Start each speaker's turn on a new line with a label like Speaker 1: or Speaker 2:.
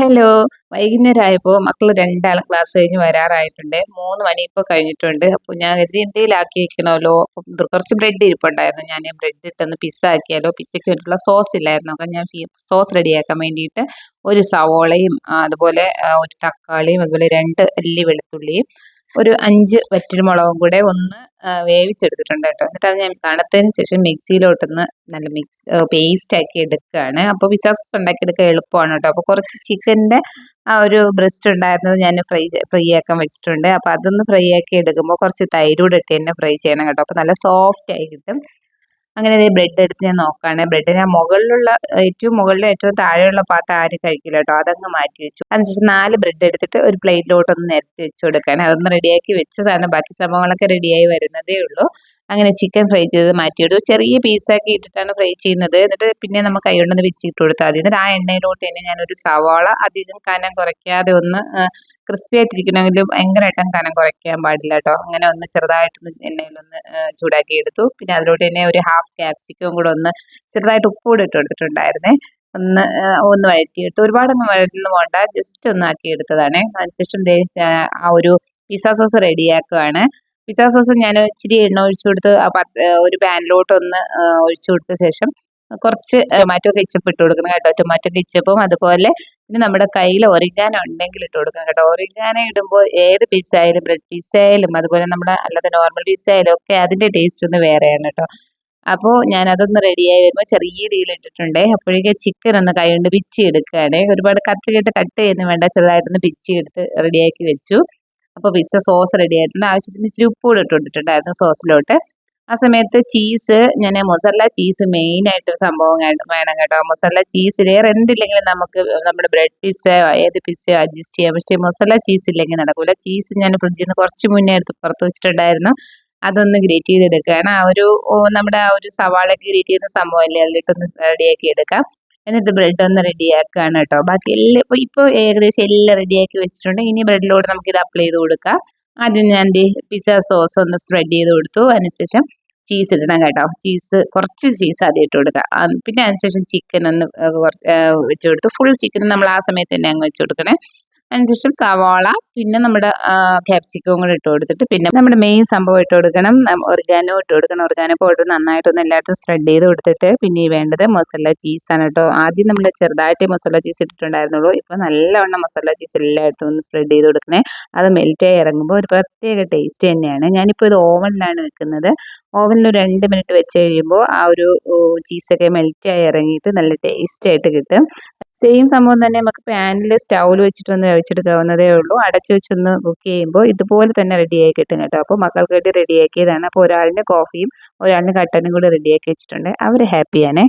Speaker 1: Hello. വൈകുന്നേരം ആയപ്പോൾ മക്കൾ രണ്ടാളും ക്ലാസ് കഴിഞ്ഞ് വരാറായിട്ടുണ്ട്. 3 മണി ഇപ്പോൾ കഴിഞ്ഞിട്ടുണ്ട്. അപ്പോൾ ഞാൻ കരുതി എന്തേലും ആക്കി വെക്കണമല്ലോ. അപ്പം കുറച്ച് ബ്രെഡ് ഇരിപ്പുണ്ടായിരുന്നു. ഞാൻ ബ്രെഡ് ഇട്ടൊന്ന് പിസ്സ ആക്കിയാലോ. പിസ്സയ്ക്ക് വേണ്ടിയിട്ടുള്ള സോസ് ഇല്ലായിരുന്നു. അപ്പം ഞാൻ സോസ് റെഡിയാക്കാൻ വേണ്ടിയിട്ട് ഒരു സവോളയും അതുപോലെ ഒരു തക്കാളിയും അതുപോലെ 2 അല്ലി വെളുത്തുള്ളിയും ഒരു 5 വറ്റൽമുളകും കൂടെ ഒന്ന് വേവിച്ചെടുത്തിട്ടുണ്ട് കേട്ടോ. എന്നിട്ട് അത് ഞാൻ തണുത്തതിന് ശേഷം മിക്സിയിലോട്ടൊന്ന് നല്ല പേസ്റ്റ് ആക്കി എടുക്കുകയാണ്. അപ്പോൾ പിസ്സ സോസ് ഉണ്ടാക്കിയെടുക്കാൻ എളുപ്പമാണ് കേട്ടോ. അപ്പോൾ കുറച്ച് ചിക്കൻ്റെ ആ ഒരു ബ്രസ്റ്റ് ഉണ്ടായിരുന്നത് ഞാൻ ഫ്രൈ ആക്കാൻ വെച്ചിട്ടുണ്ട്. അപ്പോൾ അതൊന്ന് ഫ്രൈ ആക്കി എടുക്കുമ്പോൾ കുറച്ച് തൈര് കൂടെ ഇട്ട് തന്നെ ഫ്രൈ ചെയ്യണം കേട്ടോ. അപ്പോൾ നല്ല സോഫ്റ്റ് ആയി കിട്ടും. അങ്ങനെ ബ്രെഡ് എടുത്ത് ഞാൻ നോക്കുകയാണ്. ബ്രെഡിന് മുകളിലുള്ള ഏറ്റവും മുകളിലും ഏറ്റവും താഴെയുള്ള പാർട്ട് ആരും കഴിക്കില്ല കേട്ടോ. അതങ്ങ് മാറ്റി വെച്ചു. അതിനുശേഷം 4 ബ്രെഡ് എടുത്തിട്ട് ഒരു പ്ലേറ്റിലോട്ടൊന്ന് നിരത്തി വെച്ച് കൊടുക്കാൻ. അതൊന്ന് റെഡിയാക്കി വെച്ചതാണ്. ബാക്കി സംഭവങ്ങളൊക്കെ റെഡിയായി വരുന്നതേ ഉള്ളൂ. അങ്ങനെ ചിക്കൻ ഫ്രൈ ചെയ്ത് മാറ്റിയിടും. ചെറിയ പീസാക്കി ഇട്ടിട്ടാണ് ഫ്രൈ ചെയ്യുന്നത്. എന്നിട്ട് പിന്നെ നമുക്ക് കൈകൊണ്ടൊന്ന് വെച്ചിട്ട് കൊടുത്താൽ മതി. എന്നിട്ട് ആ എണ്ണയിലോട്ട് തന്നെ ഞാനൊരു സവാള അധികം കനം കുറയ്ക്കാതെ ഒന്ന് ക്രിസ്പി ആയിട്ടിരിക്കണമെങ്കിൽ ഭയങ്കരമായിട്ടും കനം കുറയ്ക്കാൻ പാടില്ല കേട്ടോ. അങ്ങനെ ഒന്ന് ചെറുതായിട്ടൊന്ന് എണ്ണയിലൊന്ന് ചൂടാക്കി എടുത്തു. പിന്നെ അതിലോട്ട് തന്നെ ഒരു ഹാഫ് ക്യാപ്സിക്കം കൂടെ ഒന്ന് ചെറുതായിട്ട് ഉപ്പ് കൂടെ ഇട്ട് കൊടുത്തിട്ടുണ്ടായിരുന്നേ. ഒന്ന് വഴറ്റിയെടുത്ത് ഒരുപാടൊന്നും വഴറ്റുന്നു പോണ്ട, ജസ്റ്റ് ഒന്ന് ആക്കി എടുത്തതാണ്. അതിനുശേഷം ആ ഒരു പിസ്സ സോസ് റെഡിയാക്കുകയാണ്. പിസ്സ സോസ് ഞാൻ ഇച്ചിരി എണ്ണ ഒഴിച്ചു കൊടുത്ത് ഒരു പാനിലോട്ടൊന്ന് ഒഴിച്ചു കൊടുത്ത ശേഷം കുറച്ച് ടൊമാറ്റോ കെച്ചപ്പ് ഇട്ട് കൊടുക്കണം കേട്ടോ. ടൊമാറ്റോ കെച്ചപ്പും അതുപോലെ പിന്നെ നമ്മുടെ കയ്യിൽ ഒറിഗാനോ ഉണ്ടെങ്കിൽ ഇട്ട് കൊടുക്കണം കേട്ടോ. ഒറിഗാനോ ഇടുമ്പോൾ ഏത് പിസ്സ ആയാലും ബ്രെഡ് പിസ്സ ആയാലും അതുപോലെ നമ്മുടെ അല്ലാതെ നോർമൽ പിസ്സ ആയാലും ഒക്കെ അതിൻ്റെ ടേസ്റ്റ് ഒന്ന് വേറെയാണ് കേട്ടോ. അപ്പോൾ ഞാൻ അതൊന്ന് റെഡിയായി വരുമ്പോൾ ചെറിയ രീതിയിൽ ഇട്ടിട്ടുണ്ട്. അപ്പോഴേക്കും ചിക്കൻ ഒന്ന് കൈ കൊണ്ട് പിച്ചി എടുക്കുകയാണ്. ഒരുപാട് കട്ട് ചെയ്യുന്നു വേണ്ട, ചെറുതായിട്ടൊന്ന് പിച്ചി എടുത്ത് റെഡിയാക്കി വെച്ചു. അപ്പോൾ പിസ്സ സോസ് റെഡി ആയിട്ടുണ്ട്. ആവശ്യത്തിന് ഇച്ചിരി ഉപ്പ് കൂടെ ഇട്ട് കൊടുത്തിട്ടുണ്ടായിരുന്നു സോസിലോട്ട്. ആ സമയത്ത് ഞാൻ മൊസറല്ല ചീസ് മെയിനായിട്ട് സംഭവം വേണം കേട്ടോ. മൊസറല്ല ചീസ് വേറെ എന്തില്ലെങ്കിലും നമുക്ക് നമ്മുടെ ബ്രെഡ് പിസ്സയോ ഏത് പിസ്സയോ അഡ്ജസ്റ്റ് ചെയ്യാം. പക്ഷേ മൊസറല്ല ചീസ് ഇല്ലെങ്കിൽ നടക്കില്ല. ചീസ് ഞാൻ ഫ്രിഡ്ജിൽ നിന്ന് കുറച്ച് മുന്നേ എടുത്ത് പുറത്ത് വെച്ചിട്ടുണ്ടായിരുന്നു. അതൊന്ന് ഗ്രേറ്റ് ചെയ്തെടുക്കുകയാണ്. നമ്മുടെ ആ ഒരു സവാളയൊക്കെ ഗ്രേറ്റ് ചെയ്യുന്ന സംഭവമല്ലേ, അതിലിട്ടൊന്ന് റെഡിയാക്കി എടുക്കാം. എന്നിട്ട് ബ്രെഡ് ഒന്ന് റെഡിയാക്കുകയാണ് കേട്ടോ. ബാക്കി എല്ലാം ഇപ്പോൾ ഏകദേശം എല്ലാം റെഡിയാക്കി വെച്ചിട്ടുണ്ട്. ഇനി ബ്രെഡിലോട്ട് നമുക്കിത് അപ്ലൈ ചെയ്ത് കൊടുക്കാം. ആദ്യം ഞാൻ പിസ്സ സോസ് ഒന്ന് സ്പ്രെഡ് ചെയ്ത് കൊടുത്തു. അതിനുശേഷം ചീസ് ഇടണം കേട്ടോ. കുറച്ച് ചീസ് ആദ്യം ഇട്ട് കൊടുക്കുക. പിന്നെ അതിനുശേഷം ചിക്കൻ ഒന്ന് വെച്ച് കൊടുത്തു. ഫുൾ ചിക്കൻ നമ്മൾ ആ സമയത്ത് തന്നെ അങ്ങ് വെച്ച് കൊടുക്കണേ. അതിനുശേഷം സവാള പിന്നെ നമ്മുടെ ക്യാപ്സിക്കവും കൂടെ ഇട്ട് കൊടുത്തിട്ട് പിന്നെ നമ്മുടെ മെയിൻ സംഭവം ഇട്ട് കൊടുക്കണം. ഒറിഗാനോ ഇട്ട് കൊടുക്കണം. ഒറിഗാനോ പൗഡർ നന്നായിട്ടൊന്ന് എല്ലായിടത്തും സ്പ്രെഡ് ചെയ്ത് കൊടുത്തിട്ട് പിന്നെ ഈ വേണ്ടത് മസാല ചീസാണ് കേട്ടോ. ആദ്യം നമ്മൾ ചെറുതായിട്ട് മസാല ചീസ് ഇട്ടിട്ടുണ്ടായിരുന്നുള്ളൂ. ഇപ്പോൾ നല്ലവണ്ണം മസാല ചീസ് എല്ലായിടത്തും ഒന്ന് സ്പ്രെഡ് ചെയ്ത് കൊടുക്കണേ. അത് മെൽറ്റായി ഇറങ്ങുമ്പോൾ ഒരു പ്രത്യേക ടേസ്റ്റ് തന്നെയാണ്. ഞാനിപ്പോൾ ഇത് ഓവനിലാണ് വെക്കുന്നത്. ഓവനിൽ 2 മിനിറ്റ് വെച്ച് കഴിയുമ്പോൾ ആ ഒരു ചീസൊക്കെ മെൽറ്റായി ഇറങ്ങിയിട്ട് നല്ല ടേസ്റ്റ് ആയിട്ട് കിട്ടും. സെയിം സംഭവം തന്നെ നമുക്ക് പാനിൽ സ്റ്റൗവിൽ വെച്ചിട്ടൊന്ന് കഴിച്ചെടുക്കാവുന്നതേ ഉള്ളൂ. അടച്ചു വെച്ചൊന്ന് കുക്ക് ചെയ്യുമ്പോൾ ഇതുപോലെ തന്നെ റെഡിയായി കിട്ടും കേട്ടോ. അപ്പോൾ മക്കൾക്ക് വേണ്ടി റെഡിയാക്കിയതാണ്. അപ്പോൾ ഒരാളിന് കോഫിയും ഒരാളിന് കട്ടനും കൂടി റെഡിയാക്കി വെച്ചിട്ടുണ്ട്. അവർ ഹാപ്പിയാണേ.